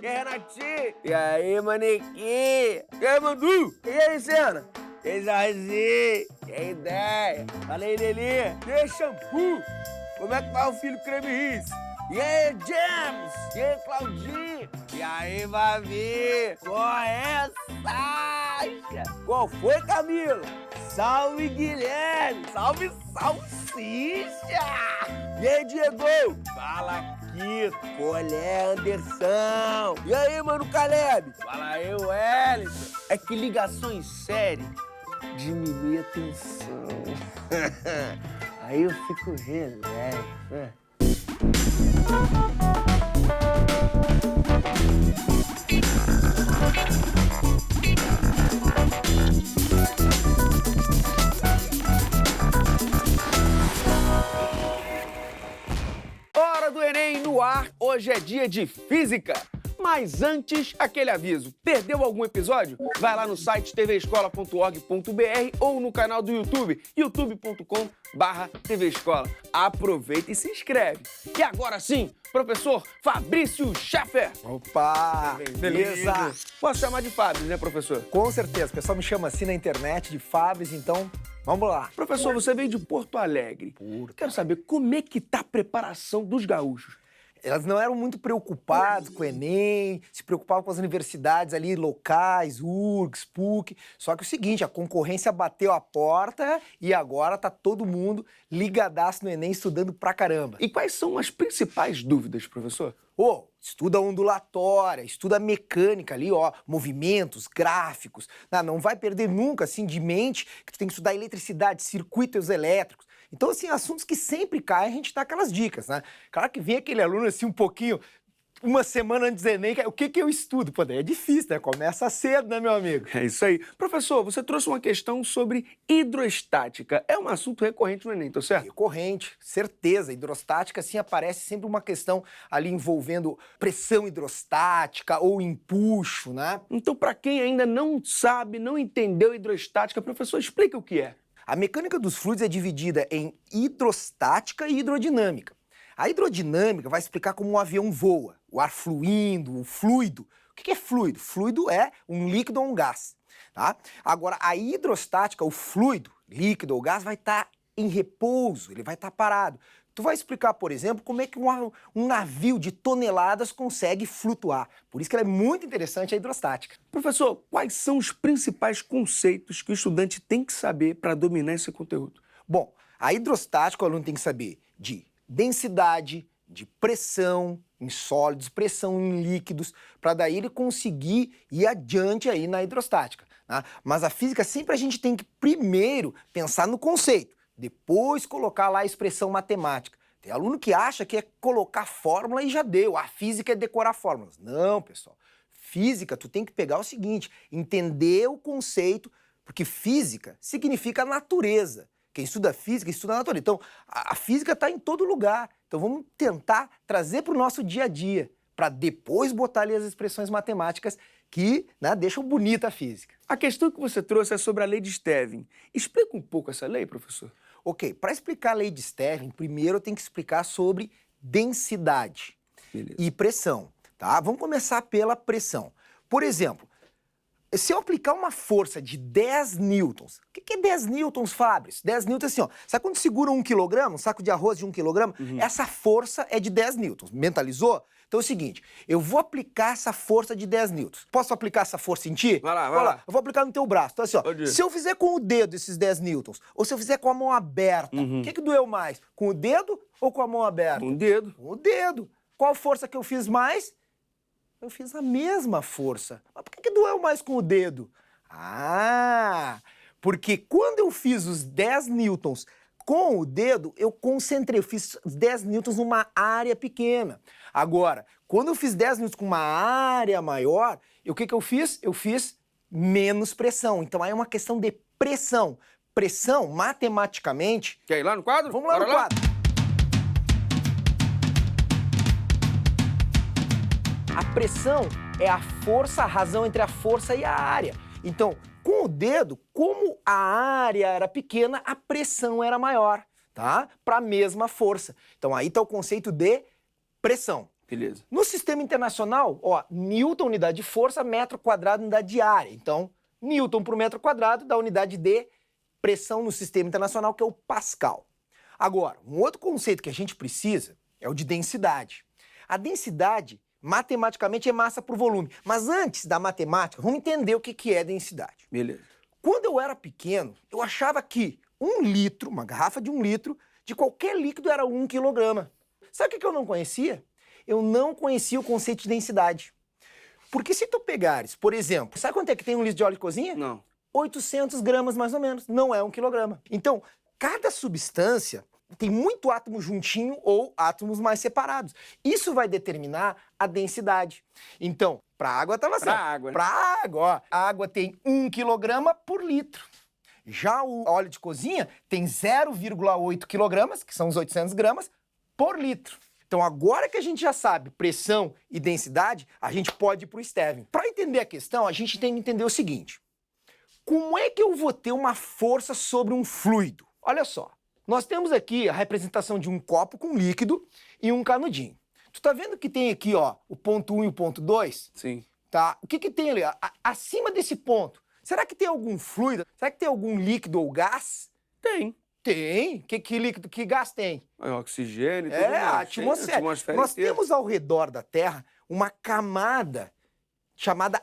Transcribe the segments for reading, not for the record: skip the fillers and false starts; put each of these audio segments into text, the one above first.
E aí, Renatinho? E aí, Manequim? E aí, Mandu? E aí, Senna? E aí, Zarzi? E aí, Ideia? Fala aí, Lelê. E aí, Shampoo? Como é que tá o filho Creme Riz? E aí, James? E aí, Claudinho? E aí, Babi? Qual é, Sasha? Qual foi, Camila? Salve, Guilherme! Salve, Salsicha! E aí, Diego? Fala, Kito! Colé, Anderson! E aí, mano, Caleb? Fala aí, Wellington! É que ligação em série diminui a tensão. Aí eu fico relax, né? Hora do Enem no ar, hoje é dia de Física. Mas antes, aquele aviso. Perdeu algum episódio? Vai lá no site tvescola.org.br ou no canal do YouTube, youtube.com/tvescola. Aproveita e se inscreve. E agora sim, professor Fabrício Schaffer. Opa! Beleza? Posso chamar de Fábio, né, professor? Com certeza. O pessoal me chama assim na internet de Fábio, então vamos lá. Professor, você veio de Porto Alegre. Quero saber como é que tá a preparação dos gaúchos. Elas não eram muito preocupadas com o Enem, se preocupavam com as universidades ali locais, URGS, PUC. Só que é o seguinte, a concorrência bateu a porta e agora tá todo mundo ligadaço no Enem, estudando pra caramba. E quais são as principais dúvidas, professor? Estuda ondulatória, estuda mecânica ali, movimentos, gráficos. Não vai perder nunca, assim, de mente que tu tem que estudar eletricidade, circuitos elétricos. Então, assim, assuntos que sempre caem, a gente dá aquelas dicas, né? Claro que vem aquele aluno, assim, um pouquinho, uma semana antes do Enem, o que eu estudo? Pô, daí é difícil, né? Começa cedo, né, meu amigo? É isso aí. Professor, você trouxe uma questão sobre hidrostática. É um assunto recorrente no Enem, tá certo? Recorrente, certeza. Hidrostática, sim, aparece sempre uma questão ali envolvendo pressão hidrostática ou empuxo, né? Então, para quem ainda não sabe, não entendeu hidrostática, professor, explica o que é. A mecânica dos fluidos é dividida em hidrostática e hidrodinâmica. A hidrodinâmica vai explicar como um avião voa, o ar fluindo, o fluido. O que é fluido? Fluido é um líquido ou um gás. Tá? Agora, a hidrostática, o fluido, líquido ou gás, vai estar em repouso, ele vai estar parado. Tu vai explicar, por exemplo, como é que um navio de toneladas consegue flutuar. Por isso que ela é muito interessante, a hidrostática. Professor, quais são os principais conceitos que o estudante tem que saber para dominar esse conteúdo? Bom, a hidrostática o aluno tem que saber de densidade, de pressão em sólidos, pressão em líquidos, para daí ele conseguir ir adiante aí na hidrostática. Né? Mas a física sempre a gente tem que primeiro pensar no conceito, depois colocar lá a expressão matemática. Tem aluno que acha que é colocar fórmula e já deu, a física é decorar fórmulas. Não, pessoal. Física, tu tem que pegar o seguinte, entender o conceito, porque física significa natureza. Quem estuda física, estuda a natureza. Então, a física está em todo lugar. Então, vamos tentar trazer para o nosso dia a dia, para depois botar ali as expressões matemáticas que, né, deixam bonita a física. A questão que você trouxe é sobre a lei de Stevin. Explica um pouco essa lei, professor. Ok, para explicar a lei de Stevin, primeiro eu tenho que explicar sobre densidade. Beleza. E pressão. Tá? Vamos começar pela pressão. Por exemplo, se eu aplicar uma força de 10 newtons, o que é 10 newtons, Fábio? 10 newtons é assim, sabe quando segura 1 quilograma, um saco de arroz de 1 quilograma? Essa força é de 10 newtons. Mentalizou? Então é o seguinte, eu vou aplicar essa força de 10 newtons. Posso aplicar essa força em ti? Vai lá. Eu vou aplicar no teu braço. Então assim, se eu fizer com o dedo esses 10 newtons, ou se eu fizer com a mão aberta, o que doeu mais? Com o dedo ou com a mão aberta? Com o dedo. Com o dedo. Qual força que eu fiz mais? Eu fiz a mesma força. Mas por que doeu mais com o dedo? Porque quando eu fiz os 10 newtons com o dedo, eu concentrei, eu fiz 10 newtons numa área pequena. Agora, quando eu fiz 10 newtons com uma área maior, o que eu fiz? Eu fiz menos pressão. Então aí é uma questão de pressão. Pressão, matematicamente... Quer ir lá no quadro? Vamos lá no quadro. A pressão é a força, a razão entre a força e a área. Então, com o dedo, como a área era pequena, a pressão era maior, tá? Para a mesma força. Então, aí está o conceito de pressão. Beleza. No sistema internacional, ó, Newton, unidade de força, metro quadrado, unidade de área. Então, Newton por metro quadrado dá unidade de pressão no sistema internacional, que é o Pascal. Agora, um outro conceito que a gente precisa é o de densidade. A densidade, matematicamente, é massa por volume. Mas antes da matemática, vamos entender o que é densidade. Beleza. Quando eu era pequeno, eu achava que 1 litro, uma garrafa de 1 litro, de qualquer líquido era 1 quilograma. Sabe o que eu não conhecia? Eu não conhecia o conceito de densidade. Porque se tu pegares, por exemplo, sabe quanto é que tem um litro de óleo de cozinha? Não. 800 gramas mais ou menos, não é 1 quilograma. Então, cada substância tem muito átomo juntinho ou átomos mais separados. Isso vai determinar a densidade. Então, para a água estava certo. Para água, né? Para a água, ó, a água tem 1 quilograma por litro. Já o óleo de cozinha tem 0,8 quilogramas, que são os 800 gramas, por litro. Então, agora que a gente já sabe pressão e densidade, a gente pode ir para o Stevin. Para entender a questão, a gente tem que entender o seguinte. Como é que eu vou ter uma força sobre um fluido? Olha só, nós temos aqui a representação de um copo com líquido e um canudinho. Tu tá vendo que tem aqui, ó, o ponto 1 e o ponto 2? Sim. Tá? O que que tem ali? Acima desse ponto, será que tem algum fluido? Será que tem algum líquido ou gás? Tem. Tem. Que líquido, que gás tem? É oxigênio e tudo mais. A Tem atmosfera. a atmosfera Nós inteira. temos ao redor da Terra uma camada chamada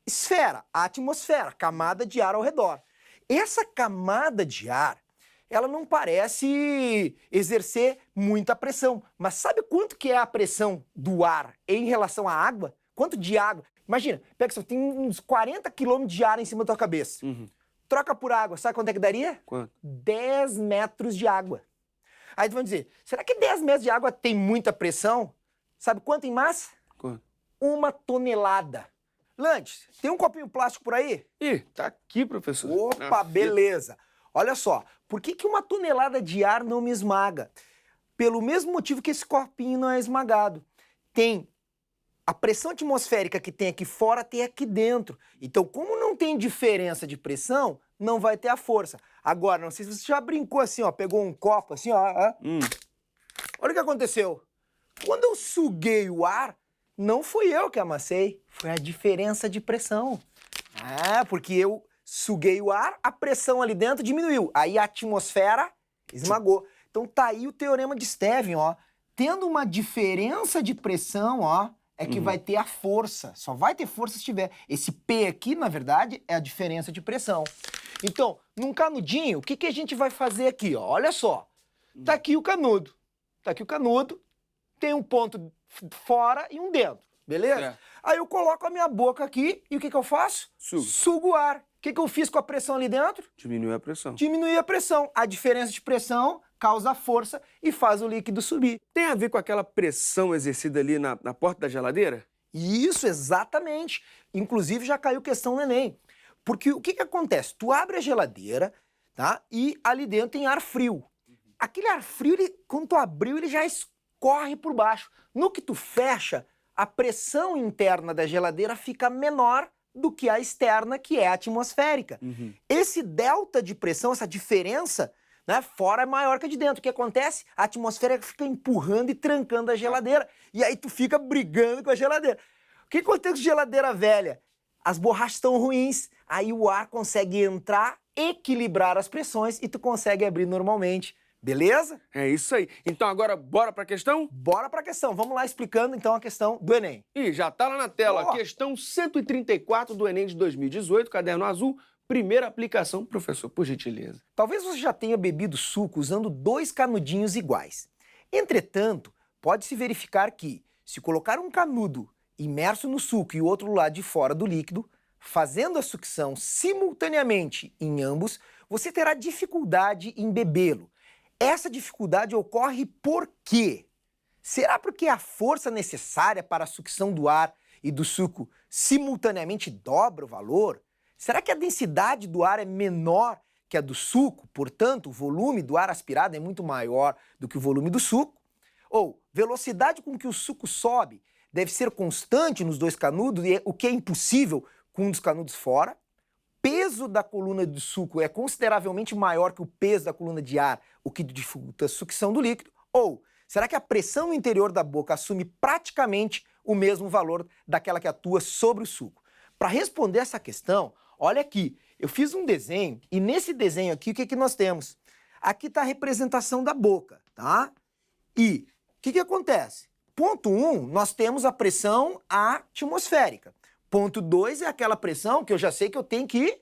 esfera, atmosfera, camada de ar ao redor. Essa camada de ar, ela não parece exercer muita pressão, mas sabe quanto que é a pressão do ar em relação à água? Quanto de água? Imagina, pega só, tem uns 40 quilômetros de ar em cima da tua cabeça. Uhum. Troca por água, sabe quanto é que daria? Quanto? 10 metros de água. Aí tu vai dizer, será que 10 metros de água tem muita pressão? Sabe quanto em massa? Quanto? 1 tonelada. Lantes, tem um copinho plástico por aí? Ih, tá aqui, professor. Opa, beleza. Olha só, por que que 1 tonelada de ar não me esmaga? Pelo mesmo motivo que esse copinho não é esmagado. Tem a pressão atmosférica que tem aqui fora, tem aqui dentro. Então, como não tem diferença de pressão, não vai ter a força. Agora, não sei se você já brincou assim, ó, pegou um copo assim, ó. Olha o que aconteceu. Quando eu suguei o ar, não fui eu que amassei, foi a diferença de pressão. Porque eu suguei o ar, a pressão ali dentro diminuiu. Aí a atmosfera esmagou. Então tá aí o teorema de Stevin, ó. Tendo uma diferença de pressão, ó, é que vai ter a força. Só vai ter força se tiver. Esse P aqui, na verdade, é a diferença de pressão. Então, num canudinho, o que que a gente vai fazer aqui, ó? Olha só. Tá aqui o canudo. Tá aqui o canudo. Tem um ponto fora e um dentro. Beleza? É. Aí eu coloco a minha boca aqui e o que que eu faço? Sugo. Sugo o ar. O que que eu fiz com a pressão ali dentro? Diminuiu a pressão. Diminuir a pressão. A diferença de pressão causa força e faz o líquido subir. Tem a ver com aquela pressão exercida ali na porta da geladeira? Isso, exatamente. Inclusive já caiu questão no Enem. Porque o que que acontece? Tu abre a geladeira, tá? E ali dentro tem ar frio. Aquele ar frio, quando tu abriu, ele já escorre por baixo. No que tu fecha, a pressão interna da geladeira fica menor do que a externa, que é a atmosférica. Esse delta de pressão, essa diferença, né, fora é maior que a de dentro. O que acontece? A atmosfera fica empurrando e trancando a geladeira. E aí tu fica brigando com a geladeira. O que acontece com a geladeira velha? As borrachas estão ruins, aí o ar consegue entrar, equilibrar as pressões e tu consegue abrir normalmente. Beleza? É isso aí. Então agora bora pra questão? Bora pra questão. Vamos lá explicando então a questão do Enem. Ih, já tá lá na tela. Ó. Questão 134 do Enem de 2018, caderno azul, primeira aplicação. Professor, por gentileza. Talvez você já tenha bebido suco usando 2 canudinhos iguais. Entretanto, pode-se verificar que, se colocar um canudo imerso no suco e o outro lado de fora do líquido, fazendo a sucção simultaneamente em ambos, você terá dificuldade em bebê-lo. Essa dificuldade ocorre por quê? Será porque a força necessária para a sucção do ar e do suco simultaneamente dobra o valor? Será que a densidade do ar é menor que a do suco, portanto, o volume do ar aspirado é muito maior do que o volume do suco? Ou velocidade com que o suco sobe deve ser constante nos 2 canudos, o que é impossível com um dos canudos fora? Peso da coluna de suco é consideravelmente maior que o peso da coluna de ar, o que dificulta a sucção do líquido? Ou Será que a pressão no interior da boca assume praticamente o mesmo valor daquela que atua sobre o suco? Para responder essa questão, olha aqui, eu fiz um desenho e nesse desenho aqui o que nós temos? Aqui está a representação da boca, tá? E o que acontece? Ponto 1, nós temos a pressão atmosférica. Ponto 2 é aquela pressão que eu já sei que eu tenho que,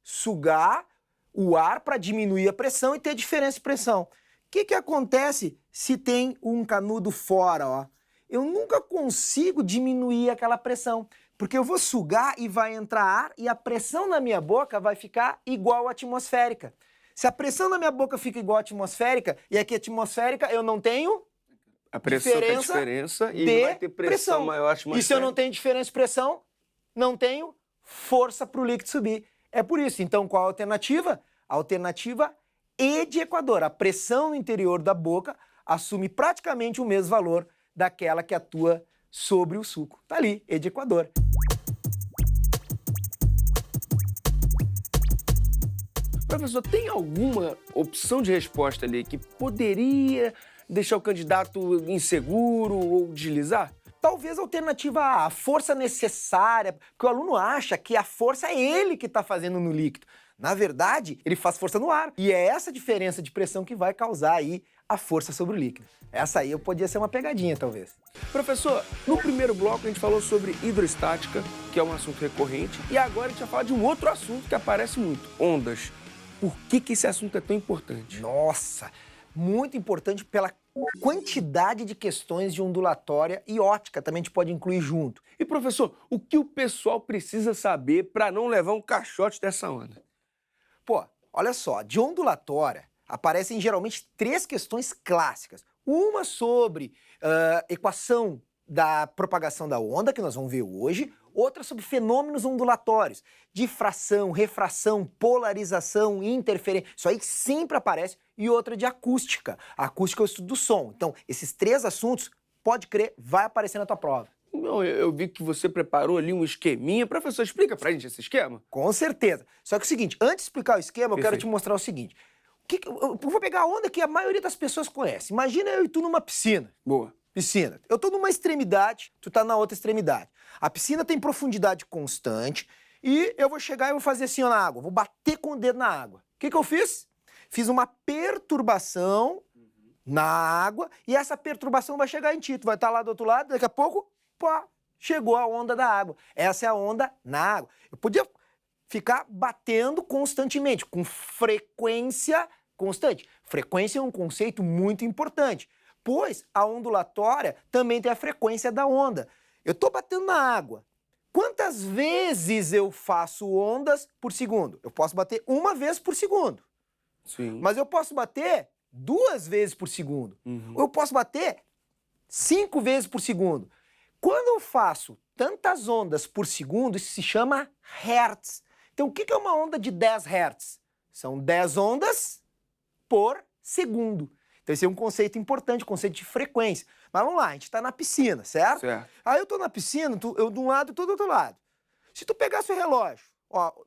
sugar o ar para diminuir a pressão e ter diferença de pressão. O que acontece se tem um canudo fora, Eu nunca consigo diminuir aquela pressão, porque eu vou sugar e vai entrar ar e a pressão na minha boca vai ficar igual à atmosférica. Se a pressão na minha boca fica igual à atmosférica e aqui atmosférica, eu não tenho a pressão diferença e de vai ter pressão maior atmosférica. E se eu não tenho diferença de pressão, não tenho força para o líquido subir. É por isso. Então, qual a alternativa? A alternativa E de Equador. A pressão no interior da boca assume praticamente o mesmo valor daquela que atua sobre o suco. Tá ali, E de Equador. Professor, tem alguma opção de resposta ali que poderia deixar o candidato inseguro ou deslizar? Talvez a alternativa A, a força necessária, porque o aluno acha que a força é ele que está fazendo no líquido. Na verdade, ele faz força no ar. E é essa diferença de pressão que vai causar aí a força sobre o líquido. Essa aí podia ser uma pegadinha, talvez. Professor, no primeiro bloco a gente falou sobre hidroestática, que é um assunto recorrente, e agora a gente vai falar de um outro assunto que aparece muito, ondas. Por que esse assunto é tão importante? Nossa, muito importante pela quantidade de questões de ondulatória e ótica, também a gente pode incluir junto. E professor, o que o pessoal precisa saber para não levar um caixote dessa onda? Olha só, de ondulatória aparecem geralmente 3 questões clássicas. Uma sobre equação da propagação da onda, que nós vamos ver hoje, outra sobre fenômenos ondulatórios, difração, refração, polarização, interferência, isso aí sempre aparece, e outra de acústica. A acústica é o estudo do som. Então, esses 3 assuntos, pode crer, vai aparecer na tua prova. Eu vi que você preparou ali um esqueminha. Professor, explica pra gente esse esquema. Com certeza. Só que é o seguinte, antes de explicar o esquema, eu quero te mostrar o seguinte. Eu vou pegar a onda que a maioria das pessoas conhece. Imagina eu e tu numa piscina. Boa. Piscina. Eu tô numa extremidade, tu tá na outra extremidade. A piscina tem profundidade constante e eu vou chegar e vou fazer assim na água. Vou bater com o dedo na água. O que eu fiz? Fiz uma perturbação na água e essa perturbação vai chegar em ti. Tu vai estar lá do outro lado, daqui a pouco, chegou a onda da água. Essa é a onda na água. Eu podia ficar batendo constantemente, com frequência constante. Frequência é um conceito muito importante, pois a ondulatória também tem a frequência da onda. Eu estou batendo na água. Quantas vezes eu faço ondas por segundo? Eu posso bater uma vez por segundo. Sim. Mas eu posso bater 2 vezes por segundo. Ou eu posso bater 5 vezes por segundo. Quando eu faço tantas ondas por segundo, isso se chama hertz. Então, o que é uma onda de 10 hertz? São 10 ondas por segundo. Então, esse é um conceito importante, conceito de frequência. Mas vamos lá, a gente está na piscina, certo? Certo. Aí eu estou na piscina, eu de um lado e tu do outro lado. Se tu pegasse o relógio,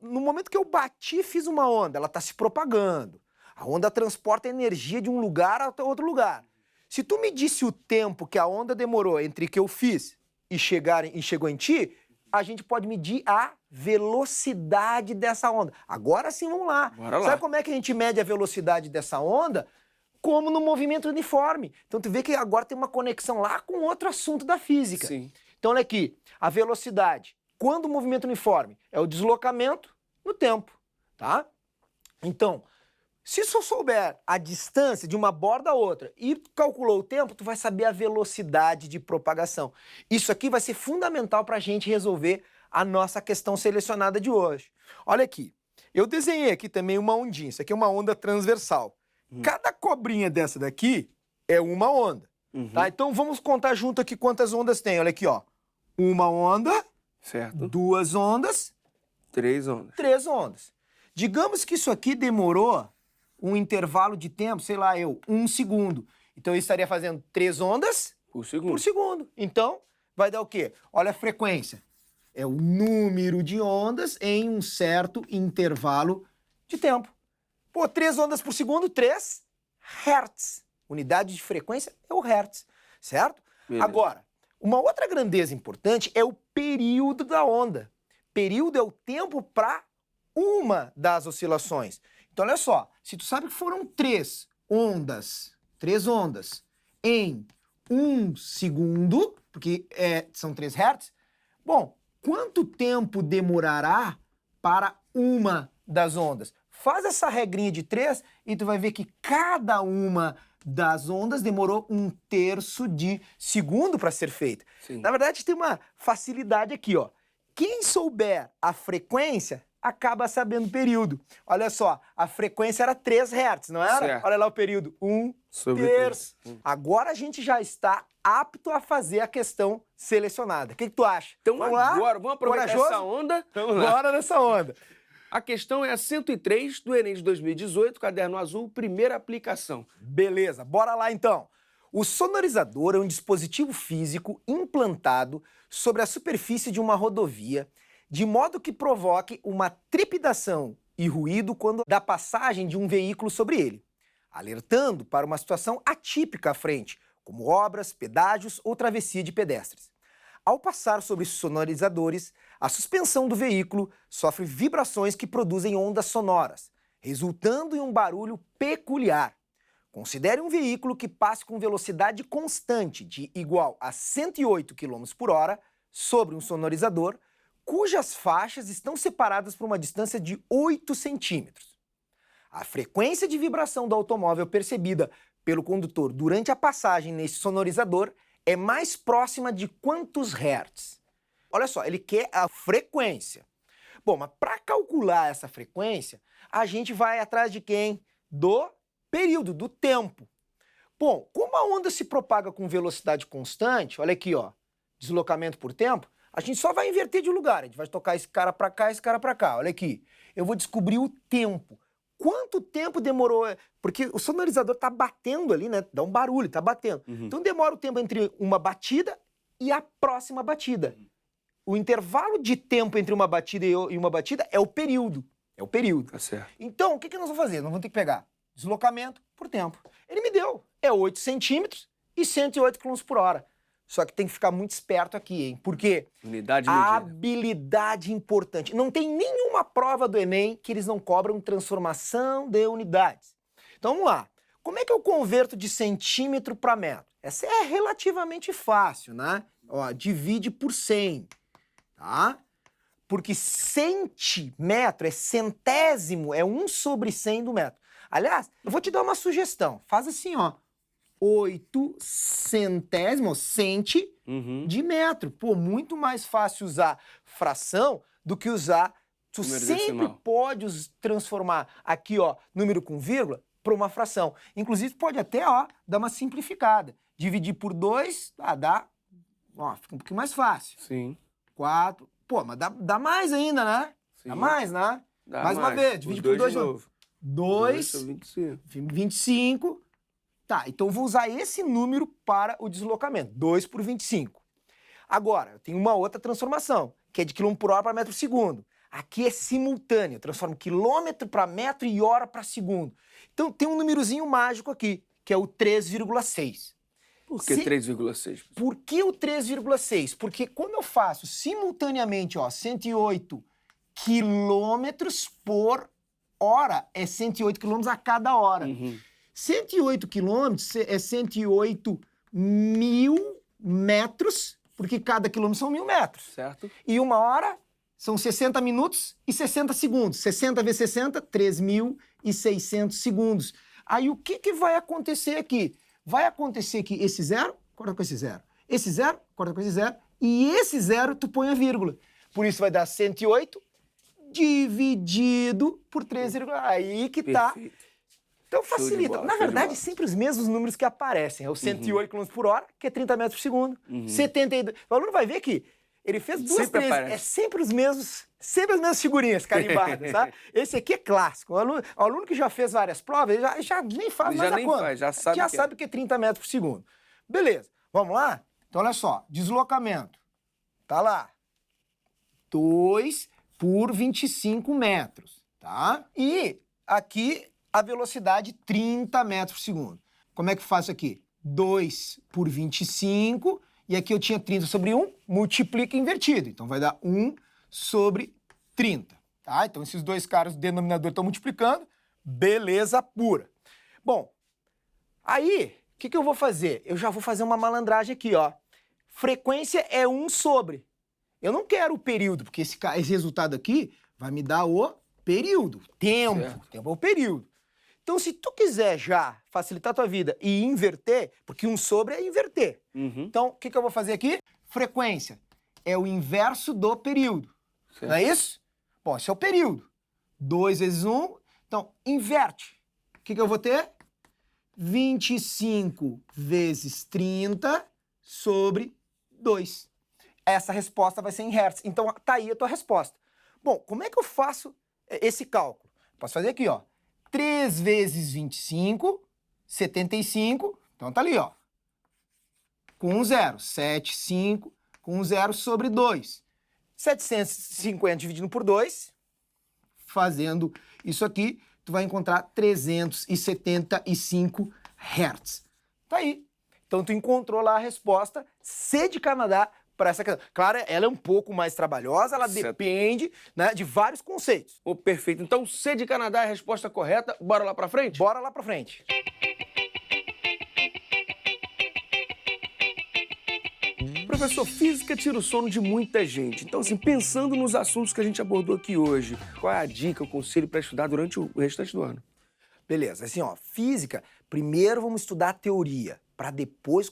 no momento que eu bati, fiz uma onda, ela está se propagando. A onda transporta energia de um lugar até outro lugar. Se tu medisse o tempo que a onda demorou entre que eu fiz e chegou em ti, a gente pode medir a velocidade dessa onda. Agora sim, vamos lá. Bora lá. Sabe como é que a gente mede a velocidade dessa onda? Como no movimento uniforme. Então tu vê que agora tem uma conexão lá com outro assunto da física. Sim. Então olha aqui, a velocidade, quando o movimento uniforme, é o deslocamento no tempo, tá? Então, se tu souber a distância de uma borda a outra e calculou o tempo, tu vai saber a velocidade de propagação. Isso aqui vai ser fundamental para a gente resolver a nossa questão selecionada de hoje. Olha aqui, eu desenhei aqui também uma ondinha. Isso aqui é uma onda transversal. Cada cobrinha dessa daqui é uma onda. Tá? Então vamos contar junto aqui quantas ondas tem. Olha aqui, ó. Uma onda, Certo. 2 ondas, 3 ondas. 3 ondas. Digamos que isso aqui demorou um intervalo de tempo, sei lá, 1 segundo. Então eu estaria fazendo 3 ondas Por segundo. por segundo. Então, vai dar o quê? Olha a frequência. É o número de ondas em um certo intervalo de tempo. 3 ondas por segundo, 3 hertz. Unidade de frequência é o hertz, certo? Beleza. Agora, uma outra grandeza importante é o período da onda. Período é o tempo para uma das oscilações. Então, olha só, se tu sabe que foram três ondas em 1 segundo, porque são 3 hertz, bom, quanto tempo demorará para uma das ondas? Faz essa regrinha de 3 e tu vai ver que cada uma das ondas demorou 1/3 de segundo para ser feita. Sim. Na verdade, tem uma facilidade aqui, ó. Quem souber a frequência acaba sabendo o período. Olha só, a frequência era 3 Hz, não era? Certo. Olha lá o período, 1/3. Agora a gente já está apto a fazer a questão selecionada. O que tu acha? Então Vamos lá? agora, vamos aproveitar Corajoso? essa onda. Vamos lá. Bora nessa onda. A questão é a 103 do Enem de 2018, caderno azul, primeira aplicação. Beleza, bora lá então. O sonorizador é um dispositivo físico implantado sobre a superfície de uma rodovia, de modo que provoque uma trepidação e ruído quando da passagem de um veículo sobre ele, alertando para uma situação atípica à frente, como obras, pedágios ou travessia de pedestres. Ao passar sobre os sonorizadores, a suspensão do veículo sofre vibrações que produzem ondas sonoras, resultando em um barulho peculiar. Considere um veículo que passe com velocidade constante de igual a 108 km por hora sobre um sonorizador, cujas faixas estão separadas por uma distância de 8 centímetros. A frequência de vibração do automóvel percebida pelo condutor durante a passagem nesse sonorizador é mais próxima de quantos hertz? Olha só, ele quer a frequência. Bom, mas para calcular essa frequência, a gente vai atrás de quem? Do período, do tempo. Bom, como a onda se propaga com velocidade constante, olha aqui, ó, deslocamento por tempo, a gente só vai inverter de lugar. A gente vai tocar esse cara para cá, esse cara para cá. Olha aqui, eu vou descobrir o tempo. Quanto tempo demorou? Porque o sonorizador tá batendo ali, né? Dá um barulho, tá batendo. Então demora o tempo entre uma batida e a próxima batida. O intervalo de tempo entre uma batida e uma batida é o período. É o período. Tá certo. Então, o que nós vamos fazer? Nós vamos ter que pegar deslocamento por tempo. Ele me deu. É 8 centímetros e 108 km por hora. Só que tem que ficar muito esperto aqui, hein? Porque Unidade a medida. habilidade importante. Não tem nenhuma prova do Enem que eles não cobram transformação de unidades. Então vamos lá. Como é que eu converto de centímetro para metro? Essa é relativamente fácil, né? Ó, divide por 100, tá? Porque centímetro é centésimo, é 1/100 do metro. Aliás, eu vou te dar uma sugestão. Faz assim, ó. 8 centésimos, centi de metro. Pô, muito mais fácil usar fração do que usar... Tu Número sempre decimal. pode transformar aqui, ó, número com vírgula para uma fração. Inclusive, pode até, ó, dar uma simplificada. Dividir por 2, dá... Ó, fica um pouquinho mais fácil. Sim. 4... Pô, mas dá mais ainda, né? Sim. Dá mais, né? Dá mais uma vez, divide por 2 de novo. 2, 25. 25... Tá, então eu vou usar esse número para o deslocamento, 2 por 25. Agora, eu tenho uma outra transformação, que é de quilômetro por hora para metro por segundo. Aqui é simultâneo, eu transformo quilômetro para metro e hora para segundo. Então tem um númerozinho mágico aqui, que é o 3,6. Por que 3,6? Por que o 3,6? Porque quando eu faço simultaneamente, ó, 108 quilômetros por hora, é 108 quilômetros a cada hora. 108 quilômetros é 108 mil metros, porque cada quilômetro são 1000 metros. Certo. E uma hora são 60 minutos e 60 segundos. 60 vezes 60, 3.600 segundos. Aí o que vai acontecer aqui? Vai acontecer que esse zero, corta com esse zero. Esse zero, corta com esse zero. E esse zero, tu põe a vírgula. Por isso vai dar 108 dividido por 3, aí que tá. Perfeito. Então Show de facilita. bola, Na show de verdade, bola. sempre os mesmos números que aparecem. É o 108 km por hora, que é 30 metros por segundo. 72. O aluno vai ver que ele fez duas, Sempre três. aparece. É sempre as mesmas figurinhas carimbadas, tá? Esse aqui é clássico. O aluno que já fez várias provas, ele já nem faz Ele mais já a nem conta. faz, já sabe que é. sabe que é 30 metros por segundo. Beleza, vamos lá? Então, olha só, deslocamento. Tá lá. 2 por 25 metros, tá? E aqui a velocidade 30 metros por segundo. como é que faço aqui? 2 por 25, e aqui eu tinha 30 sobre 1, multiplica invertido. Então vai dar 1 sobre 30. Tá? Então esses dois caras, o denominador estão multiplicando, beleza pura. Bom, aí, o que eu vou fazer? Eu já vou fazer uma malandragem aqui, ó. Frequência é 1 sobre. Eu não quero o período, porque esse resultado aqui vai me dar o período, tempo. Certo. Tempo é o período. Então, se tu quiser já facilitar a tua vida e inverter, porque 1 sobre é inverter. Então, o que eu vou fazer aqui? Frequência é o inverso do período. Certo. Não é isso? Bom, esse é o período. 2 vezes 1. Então, inverte. O que eu vou ter? 25 vezes 30 sobre 2. Essa resposta vai ser em hertz. Então, tá aí a tua resposta. Bom, como é que eu faço esse cálculo? Posso fazer aqui, ó. 3 vezes 25, 75. Então, tá ali, ó. Com um zero. 7, 5, com um zero sobre 2. 750 dividido por 2, fazendo isso aqui, tu vai encontrar 375 Hz. Tá aí. Então, tu encontrou lá a resposta C de Canadá para essa questão. Claro, ela é um pouco mais trabalhosa, ela depende, né, de vários conceitos. Oh, perfeito. Então, C de Canadá é a resposta correta. Bora lá pra frente? Bora lá pra frente. Professor, física tira o sono de muita gente. Então, assim, pensando nos assuntos que a gente abordou aqui hoje, qual é a dica, o conselho para estudar durante o restante do ano? Beleza, assim, ó, física, primeiro vamos estudar a teoria, para depois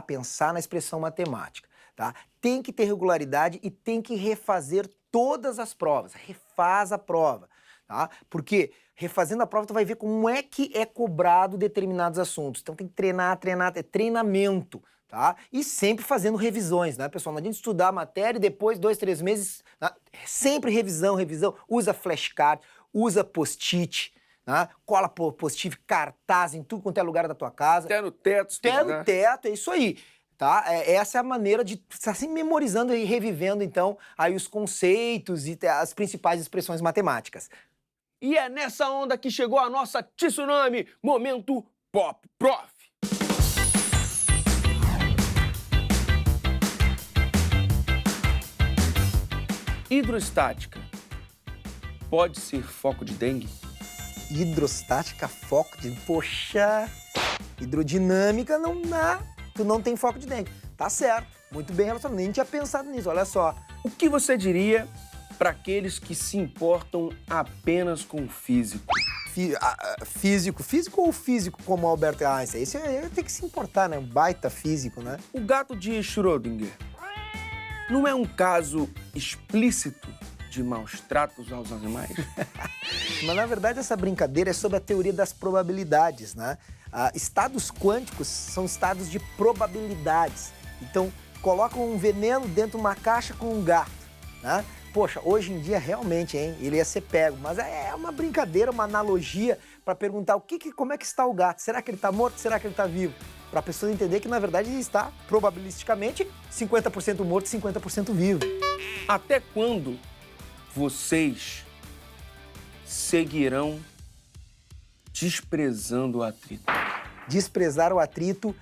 pensar na expressão matemática, tá? Tem que ter regularidade e tem que refazer todas as provas. Refaz a prova, tá? Porque refazendo a prova tu vai ver como é que é cobrado determinados assuntos. Então tem que treinar, é treinamento, tá? E sempre fazendo revisões, né, pessoal? Não adianta estudar a matéria e depois, 2, 3 meses, né? Sempre revisão, usa flashcard, usa post-it, né? Cola post-it, cartaz em tudo quanto é lugar da tua casa. Até no teto. Até no teto, é isso aí. Tá? Essa é a maneira de estar sempre memorizando e revivendo, então, aí os conceitos e as principais expressões matemáticas. E é nessa onda que chegou a nossa Tsunami Momento Pop Prof. Hidrostática pode ser foco de dengue? Hidrostática, foco de... Poxa, hidrodinâmica não dá. Tu não tem foco de dengue. Tá certo, muito bem relacionado. Nem tinha pensado nisso, olha só. O que você diria para aqueles que se importam apenas com o físico? Físico ou físico como Albert Einstein? Isso tem que se importar, né? Um baita físico, né? O gato de Schrödinger não é um caso explícito de maus tratos aos animais? Mas, na verdade, essa brincadeira é sobre a teoria das probabilidades, né? Estados quânticos são estados de probabilidades. Então, colocam um veneno dentro de uma caixa com um gato, né? Poxa, hoje em dia, realmente, hein, ele ia ser pego. Mas é uma brincadeira, uma analogia para perguntar como é que está o gato. Será que ele está morto? Será que ele está vivo? Para a pessoa entender que, na verdade, ele está, probabilisticamente, 50% morto e 50% vivo. Até quando vocês seguirão desprezando o atrito? Desprezar o atrito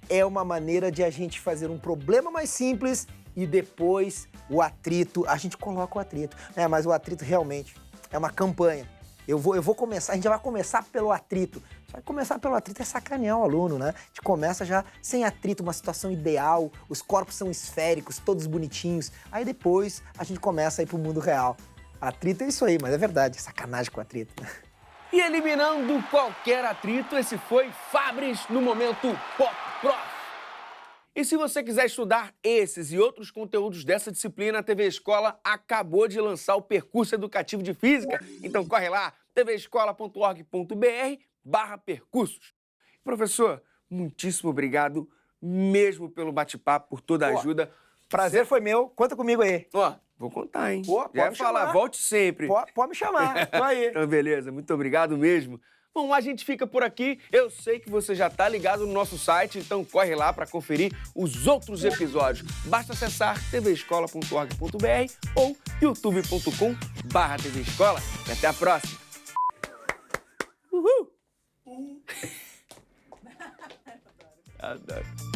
é uma maneira de a gente fazer um problema mais simples e depois o atrito, a gente coloca o atrito. Mas o atrito realmente é uma campanha. Eu vou começar, a gente já vai começar pelo atrito. Só que começar pelo atrito é sacanear o aluno, né? A gente começa já sem atrito, uma situação ideal, os corpos são esféricos, todos bonitinhos. Aí depois a gente começa a ir pro mundo real. Atrito é isso aí, mas é verdade, sacanagem com atrito. E eliminando qualquer atrito, esse foi Fabris no Momento Pop Prof. E se você quiser estudar esses e outros conteúdos dessa disciplina, a TV Escola acabou de lançar o percurso educativo de física. Então corre lá, tvescola.org.br/percursos. Professor, muitíssimo obrigado mesmo pelo bate-papo, por toda a ajuda. Prazer foi meu, conta comigo aí. Vou contar, hein? Pode Já me falar, chamar. volte sempre. Pode me chamar, tô aí. Então, beleza, muito obrigado mesmo. Bom, a gente fica por aqui. Eu sei que você já está ligado no nosso site, então corre lá para conferir os outros episódios. Basta acessar tvescola.org.br ou youtube.com/tvescola. E até a próxima. Uhul! Adoro.